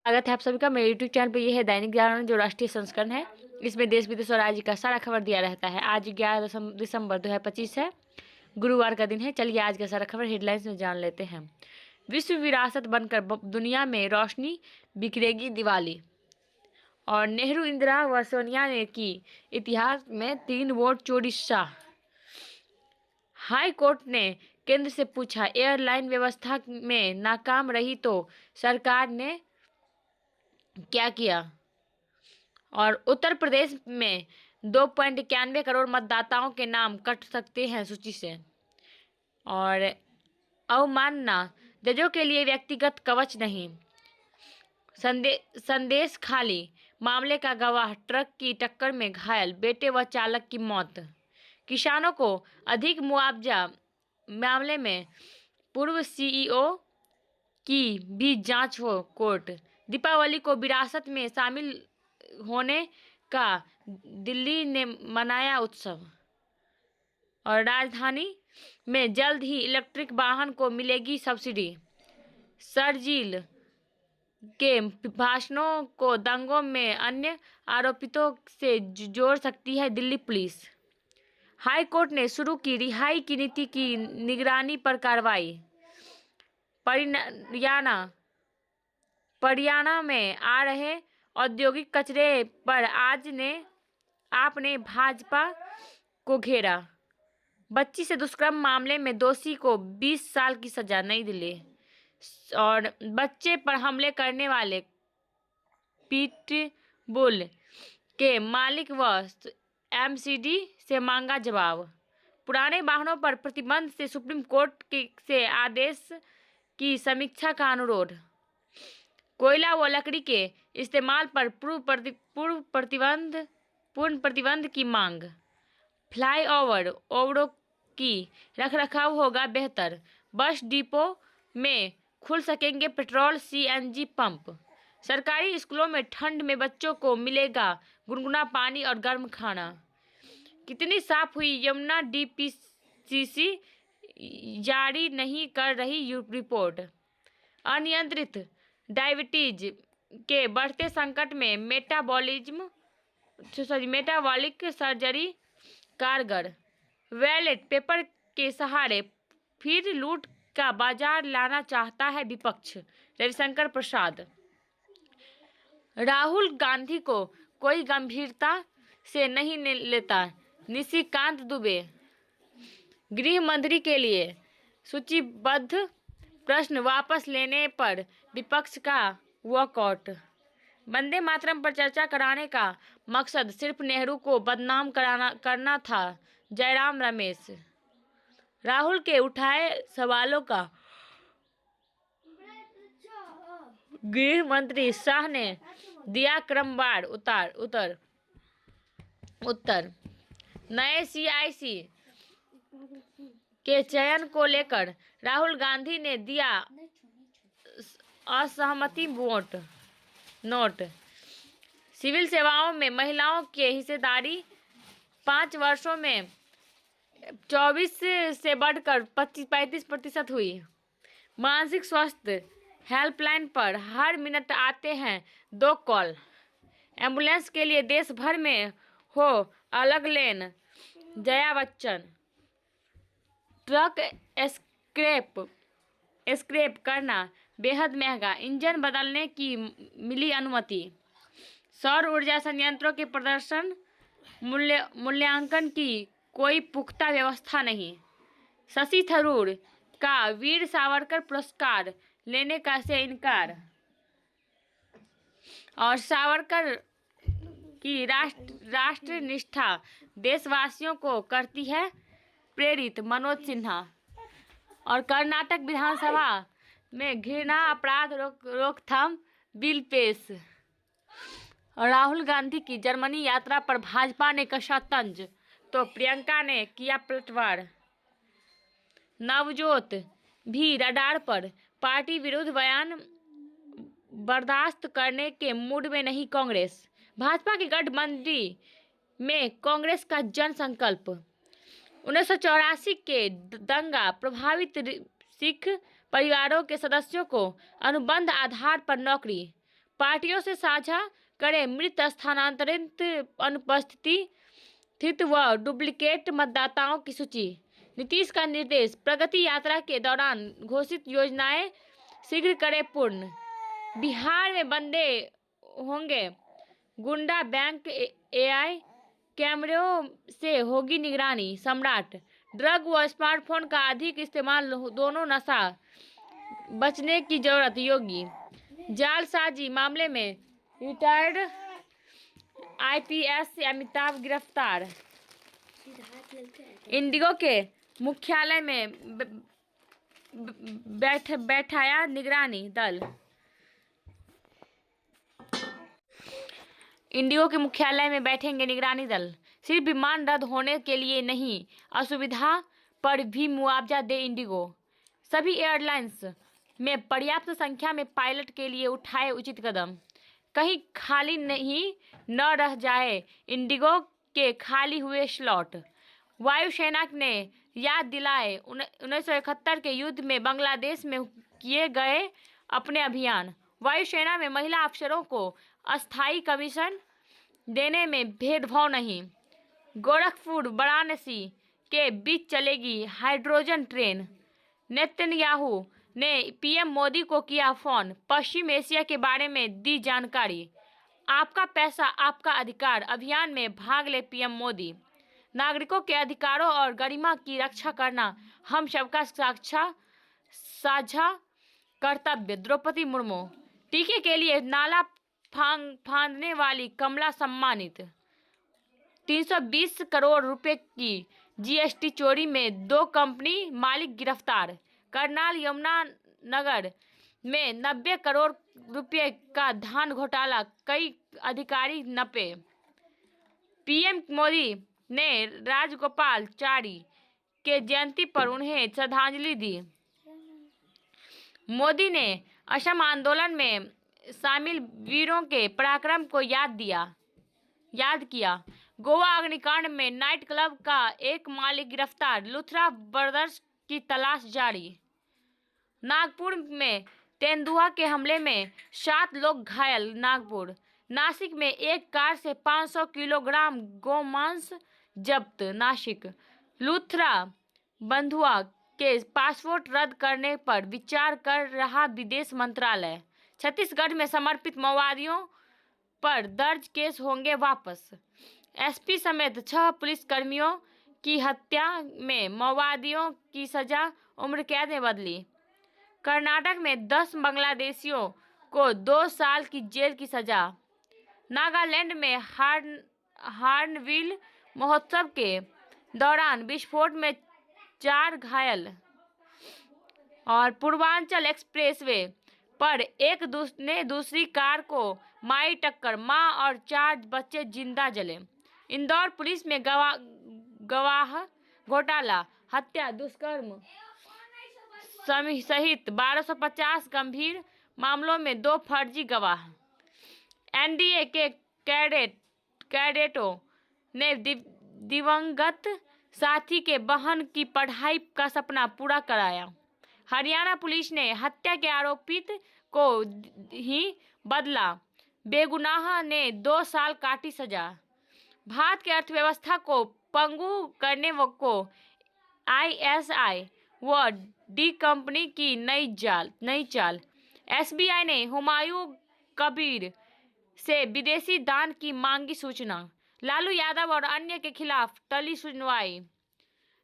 स्वागत है आप सभी का मेरे यूट्यूब चैनल पे। ये है दैनिक जागरण जो राष्ट्रीय संस्करण है। इसमें देश विदेश और राज्य का सारा खबर दिया रहता है। आज 11 दिसंबर 2025 है, गुरुवार का दिन है। चलिए आज का सारा खबर हेडलाइंस में जान लेते हैं। विश्व विरासत बनकर दुनिया में रोशनी बिखरेगी दिवाली। और नेहरू, इंदिरा व सोनिया ने की इतिहास में 3 वोट चोरी शाह। हाई कोर्ट ने केंद्र से पूछा, एयरलाइन व्यवस्था में नाकाम रही तो सरकार ने क्या किया। और उत्तर प्रदेश में 2.91 करोड़ मतदाताओं के नाम कट सकते हैं सूची से। और अवमानना, जजों के लिए व्यक्तिगत कवच नहीं। संदेश खाली, मामले का गवाह ट्रक की टक्कर में घायल, बेटे व चालक की मौत। किसानों को अधिक मुआवजा मामले में पूर्व सीईओ की भी जांच हो, कोर्ट। दीपावली को विरासत में शामिल होने का दिल्ली ने मनाया उत्सव। और राजधानी में जल्द ही इलेक्ट्रिक वाहन को मिलेगी सब्सिडी। शरजील के भाषणों को दंगों में अन्य आरोपितों से जोड़ सकती है दिल्ली पुलिस। हाई कोर्ट ने शुरू की रिहाई की नीति की निगरानी पर कार्रवाई। परियाना में आ रहे औद्योगिक कचरे पर आपने भाजपा को घेरा। बच्ची से दुष्कर्म मामले में दोषी को 20 साल की सजा, नई दिल्ली। और बच्चे पर हमले करने वाले पिटबुल के मालिक व एमसीडी से मांगा जवाब। पुराने वाहनों पर प्रतिबंध से सुप्रीम कोर्ट से आदेश की समीक्षा का अनुरोध। कोयला व लकड़ी के इस्तेमाल पर पूर्ण प्रतिबंध की मांग। ओवरों की रखरखाव होगा बेहतर। बस डिपो में खुल सकेंगे पेट्रोल सीएनजी पंप। सरकारी स्कूलों में ठंड में बच्चों को मिलेगा गुनगुना पानी और गर्म खाना। कितनी साफ हुई यमुना, डीपीसीसी जारी नहीं कर रही रिपोर्ट। अनियंत्रित डायबिटीज के बढ़ते संकट में मेटाबॉलिक सर्जरी कारगर। बैलेट पेपर के सहारे फिर लूट का बाजार लाना चाहता है विपक्ष, रविशंकर प्रसाद। राहुल गांधी को कोई गंभीरता से नहीं लेता, निशिकांत दुबे। गृह मंत्री के लिए सूचीबद्ध प्रश्न वापस लेने पर विपक्ष का वॉकआउट। वंदे मातरम पर चर्चा कराने का मकसद सिर्फ नेहरू को बदनाम करना था, जयराम रमेश। राहुल के उठाए सवालों का गृह मंत्री शाह ने दिया क्रमवार उत्तर। नए सीआईसी के चयन को लेकर राहुल गांधी ने दिया असहमति नोट। सिविल सेवाओं में महिलाओं के हिस्सेदारी 5 वर्षों में 24 से बढ़कर 35% हुई। मानसिक स्वास्थ्य हेल्पलाइन पर हर मिनट आते हैं 2 कॉल। एम्बुलेंस के लिए देश भर में हो अलग लेन, जया बच्चन। ट्रक स्क्रैप करना बेहद महंगा, इंजन बदलने की मिली अनुमति। सौर ऊर्जा संयंत्रों के प्रदर्शन मूल्यांकन की कोई पुख्ता व्यवस्था नहीं। शशि थरूर का वीर सावरकर पुरस्कार लेने का से इनकार। और सावरकर की राष्ट्र निष्ठा देशवासियों को करती है प्रेरित, मनोज सिन्हा। और कर्नाटक विधानसभा में घृणा अपराध रोकथाम बिल पेश। और राहुल गांधी की जर्मनी यात्रा पर भाजपा ने कसा तंज तो प्रियंका ने किया पलटवार। नवजोत भी रडार पर, पार्टी विरुद्ध बयान बर्दाश्त करने के मूड में नहीं कांग्रेस। भाजपा की गठबंधन में कांग्रेस का जन संकल्प। 1984 के दंगा प्रभावित सिख परिवारों के सदस्यों को अनुबंध आधार पर नौकरी। पार्टियों से साझा करें मृत स्थानांतरित अनुपस्थित व डुप्लीकेट मतदाताओं की सूची। नीतीश का निर्देश, प्रगति यात्रा के दौरान घोषित योजनाएं शीघ्र करें पूर्ण। बिहार में बंदे होंगे गुंडा बैंक, एआई कैमरों से होगी निगरानी। सम्राट, ड्रग व स्मार्टफोन का अधिक इस्तेमाल दोनों नशा बचने की जरूरत। योगी, जालसाजी मामले में रिटायर्ड आईपीएस अमिताभ गिरफ्तार। इंडिगो के मुख्यालय में बैठाया निगरानी दल। इंडिगो के मुख्यालय में बैठेंगे निगरानी दल। सिर्फ विमान रद्द होने के लिए नहीं, असुविधा पर भी मुआवजा दे इंडिगो। सभी एयरलाइंस में पर्याप्त संख्या में पायलट के लिए उठाए उचित कदम। कहीं खाली नहीं न रह जाए इंडिगो के खाली हुए स्लॉट। वायुसेना ने याद दिलाए 1971 के युद्ध में बांग्लादेश में किए गए अपने अभियान। वायुसेना में महिला अफसरों को अस्थायी कमीशन देने में भेदभाव नहीं। गोरखपुर वाराणसी के बीच चलेगी हाइड्रोजन ट्रेन। नेतन्याहू ने पीएम मोदी को किया फोन, पश्चिम एशिया के बारे में दी जानकारी। आपका पैसा आपका अधिकार अभियान में भाग ले पीएम मोदी। नागरिकों के अधिकारों और गरिमा की रक्षा करना हम सबका साझा कर्तव्य। द्रौपदी मुर्मू, टीके के लिए नाला फांदने वाली कमला सम्मानित। 320 करोड़ रुपए की जीएसटी चोरी में 2 कंपनी मालिक गिरफ्तार। करनाल यमुनानगर में 90 करोड़ रुपए का धान घोटाला, कई अधिकारी नपे। पीएम मोदी ने राजगोपालाचारी के जयंती पर उन्हें श्रद्धांजलि दी। मोदी ने असम आंदोलन में शामिल वीरों के पराक्रम को याद किया। गोवा अग्निकांड में नाइट क्लब का एक मालिक गिरफ्तार। लुथरा ब्रदर्स की तलाश जारी। नागपुर में तेंदुआ के हमले में 7 लोग घायल। नागपुर, नासिक में एक कार से 500 किलोग्राम गोमांस जब्त। नासिक, लुथरा बंधुआ के पासपोर्ट रद्द करने पर विचार कर रहा विदेश मंत्रालय। छत्तीसगढ़ में समर्पित माओवादियों पर दर्ज केस होंगे वापस। एसपी समेत 6 पुलिसकर्मियों की हत्या में माओवादियों की सजा उम्र कैद में बदली। कर्नाटक में 10 बांग्लादेशियों को 2 साल की जेल की सजा। नागालैंड में हार्नबिल महोत्सव के दौरान विस्फोट में 4 घायल। और पूर्वांचल एक्सप्रेसवे पर एक ने दूसरी कार को मारी टक्कर, मां और 4 बच्चे जिंदा जले। इंदौर पुलिस में गवाह घोटाला, हत्या, दुष्कर्म सहित 1250 गंभीर मामलों में 2 फर्जी गवाह। एनडीए के कैडेटों ने दिवंगत साथी के बहन की पढ़ाई का सपना पूरा कराया। हरियाणा पुलिस ने हत्या के आरोपित को ही बदला, बेगुनाह ने 2 साल काटी सजा। भारत की अर्थव्यवस्था को पंगु करने को आईएसआई व डी कंपनी की नई चाल। एसबीआई ने हुमायूं कबीर से विदेशी दान की मांगी सूचना। लालू यादव और अन्य के खिलाफ टली सुनवाई।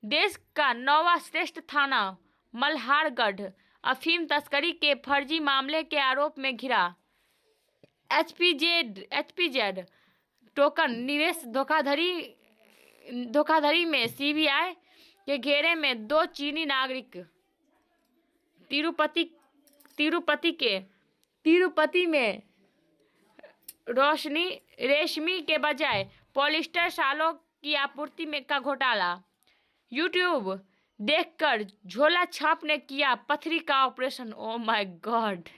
देश का 9वां श्रेष्ठ थाना मल्हारगढ़ अफीम तस्करी के फर्जी मामले के आरोप में घिरा। एचपीजेड टोकन निवेश धोखाधड़ी में सीबीआई के घेरे में 2 चीनी नागरिक। तिरुपति में रेशमी के बजाय पॉलिस्टर शालों की आपूर्ति में का घोटाला। यूट्यूब देखकर झोला छाप ने किया पथरी का operation. Oh my God.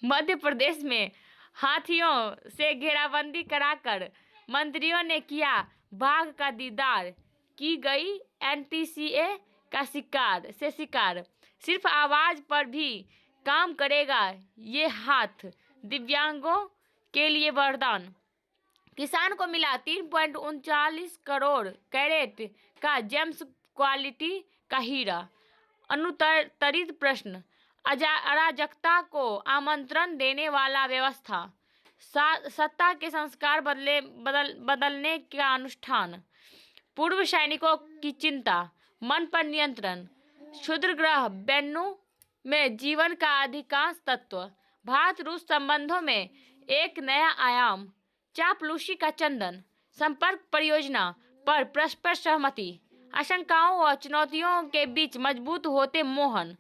Madhya Pradesh में हाथियों से घेराबंदी कराकर मंत्रियों ने किया बाघ का दीदार। की गई एनटीसीए का शिकार। सिर्फ आवाज पर भी काम करेगा ये हाथ, दिव्यांगों के लिए वरदान। किसान को मिला 3.39 करोड़ कैरेट का जेम्स क्वालिटी का हीरा। अनुत्तरित प्रश्न। अराजकता को आमंत्रण देने वाला व्यवस्था। सत्ता के संस्कार बदलने का अनुष्ठान। पूर्व सैनिकों की चिंता। मन पर नियंत्रण। क्षुद्र ग्रह वेन्यू में जीवन का अधिकांश तत्व। भारत रूस संबंधों में एक नया आयाम। चापलूसी का चंदन। संपर्क परियोजना पर परस्पर सहमति। आशंकाओं और चुनौतियों के बीच मजबूत होते मोहन।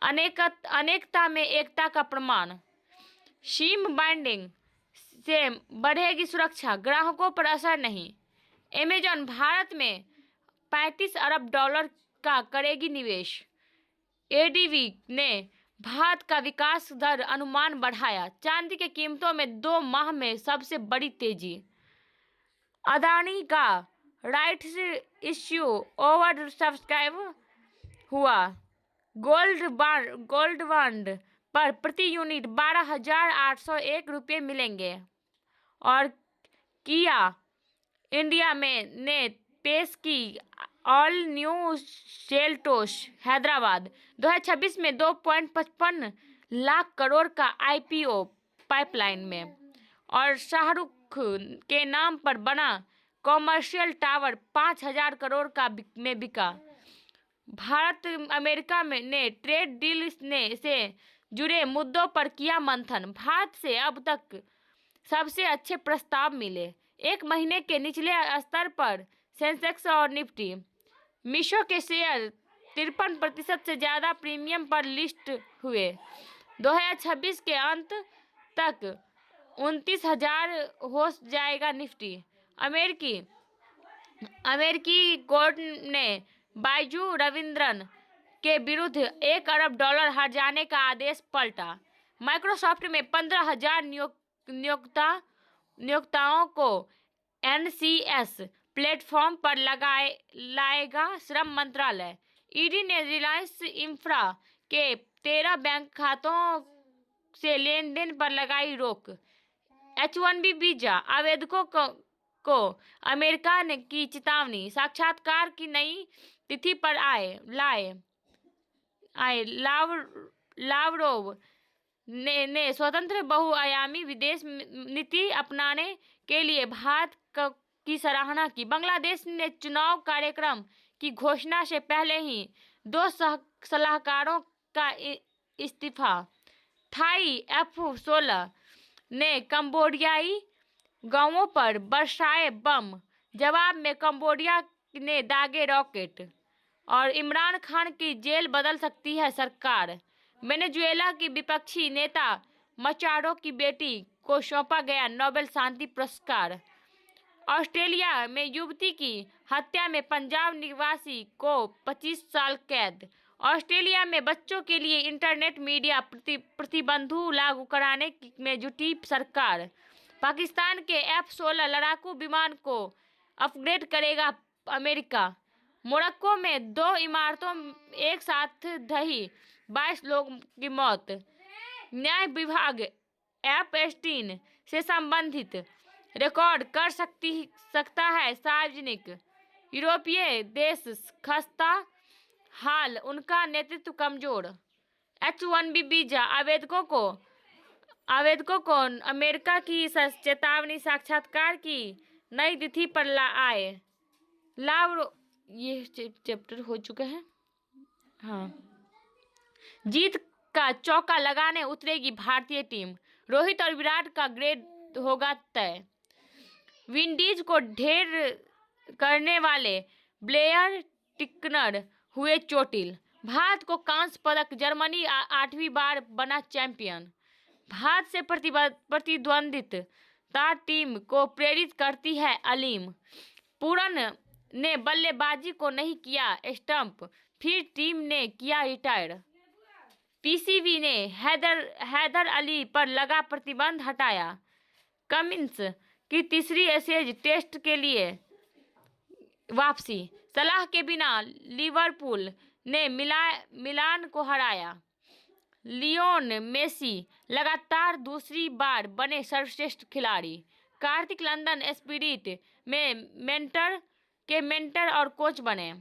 अनेकता में एकता का प्रमाण। सीम बाइंडिंग से बढ़ेगी सुरक्षा, ग्राहकों पर असर नहीं। अमेजन भारत में 35 अरब डॉलर का करेगी निवेश। एडीबी ने भारत का विकास दर अनुमान बढ़ाया। चांदी की कीमतों में 2 माह में सबसे बड़ी तेजी। अदानी का राइट्स इश्यू ओवर सब्सक्राइब हुआ। गोल्ड बॉन्ड पर प्रति यूनिट 12,801 रुपये मिलेंगे। और किया इंडिया ने पेश की ऑल न्यू सेल्टोस हैदराबाद। 2026 में 2.55 लाख करोड़ का आईपीओ पाइपलाइन में। और शाहरुख के नाम पर बना कॉमर्शियल टावर 5,000 करोड़ का में बिका। भारत अमेरिका ने ट्रेड डील से जुड़े मुद्दों पर किया मंथन। भारत से अब तक सबसे अच्छे प्रस्ताव मिले। एक महीने के निचले स्तर पर सेंसेक्स और निफ्टी। मीशो के शेयर 53% से ज़्यादा प्रीमियम पर लिस्ट हुए। 2026 के अंत तक 29,000 हो जाएगा निफ्टी। अमेरिकी कोर्ट ने बाइजू रविंद्रन के विरुद्ध 1 अरब डॉलर हर्जाने का आदेश पलटा। माइक्रोसॉफ्ट में 15,000 नियोक्ताओं को एनसीएस प्लेटफॉर्म पर लाएगा श्रम मंत्रालय। ईडी ने रिलायंस इंफ्रा के 13 बैंक खातों से लेनदेन पर लगाई रोक। H-1B वीजा आवेदकों को अमेरिका ने की चेतावनी। साक्षात्कार की नई तिथि पर लावरोव ने स्वतंत्र बहुआयामी विदेश नीति अपनाने के लिए भारत की सराहना की। बांग्लादेश ने चुनाव कार्यक्रम की घोषणा से पहले ही 2 सलाहकारों का इस्तीफा। थाई F-16 ने कंबोडियाई गांवों पर बरसाए बम। जवाब में कंबोडिया ने दागे रॉकेट। और इमरान खान की जेल बदल सकती है सरकार। वेनेजुएला की विपक्षी नेता मचाडो की बेटी को सौंपा गया नोबेल शांति पुरस्कार। ऑस्ट्रेलिया में युवती की हत्या में पंजाब निवासी को 25 साल कैद। ऑस्ट्रेलिया में बच्चों के लिए इंटरनेट मीडिया प्रतिबंधों लागू कराने में जुटी सरकार। पाकिस्तान के F-16 लड़ाकू विमान को अपग्रेड करेगा अमेरिका। मोरक्को में 2 इमारतों एक साथ ढही, 22 लोगों की मौत। न्याय विभाग एपस्टीन से संबंधित रिकॉर्ड कर सकता है सार्वजनिक। यूरोपीय देश खस्ता हाल, उनका नेतृत्व कमजोर। H-1B वीजा आवेदकों को अमेरिका की चेतावनी। साक्षात्कार की नई तिथि पर आए। ये चैप्टर हो चुका है। हाँ, जीत का चौका लगाने उतरेगी भारतीय टीम। रोहित और विराट का ग्रेड होगा तय। विंडीज को ढेर करने वाले ब्लेयर टिकनर हुए चोटिल। भारत को कांस्य पदक। जर्मनी 8वीं बार बना चैंपियन। भारत से प्रतिद्वंदिता टीम को प्रेरित करती है अलीम। पूरन ने बल्लेबाजी को नहीं किया स्टंप, फिर टीम ने किया रिटायर। पीसीबी ने हैदर अली पर लगा प्रतिबंध हटाया। कमिंस की तीसरी एशेज टेस्ट के लिए वापसी। सलाह के बिना लिवरपूल ने मिलान को हराया। लियोन मेसी लगातार दूसरी बार बने सर्वश्रेष्ठ खिलाड़ी। कार्तिक लंदन स्पिरिट में मेंटर और कोच बने।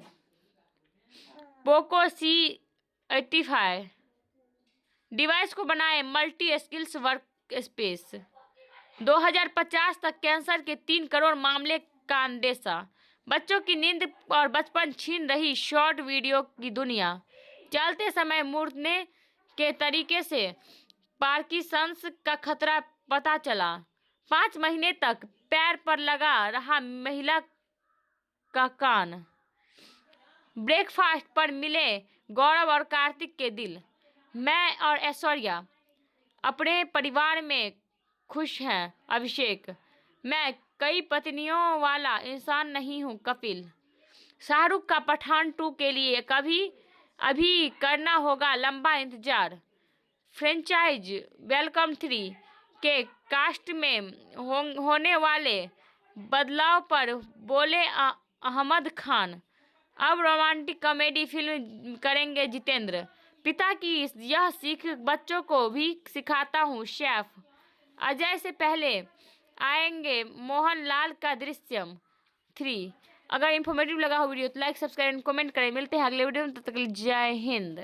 पोको C85 डिवाइस को बनाए मल्टी स्किल्स वर्क स्पेस। 2050 तक कैंसर के 3 करोड़ मामले का अंदेशा। बच्चों की नींद और बचपन छीन रही शॉर्ट वीडियो की दुनिया। चलते समय मुड़ने के तरीके से पार्किंसंस का खतरा पता चला। 5 महीने तक पैर पर लगा रहा महिला का कान। ब्रेकफास्ट पर मिले गौरव और कार्तिक के दिल। मैं और ऐश्वर्या अपने परिवार में खुश हैं। अभिषेक, मैं कई पत्नियों वाला इंसान नहीं हूँ। कपिल, शाहरुख का पठान 2 के लिए अभी करना होगा लंबा इंतजार। फ्रेंचाइज वेलकम 3 के कास्ट में होने वाले बदलाव पर बोले अहमद खान। अब रोमांटिक कॉमेडी फिल्म करेंगे जितेंद्र। पिता की यह सीख बच्चों को भी सिखाता हूँ। शेफ अजय से पहले आएंगे मोहनलाल का दृश्यम 3। अगर इन्फॉर्मेटिव लगा हो वीडियो तो लाइक सब्सक्राइब एंड कमेंट करें। मिलते हैं अगले वीडियो में, तब तक के लिए जय हिंद।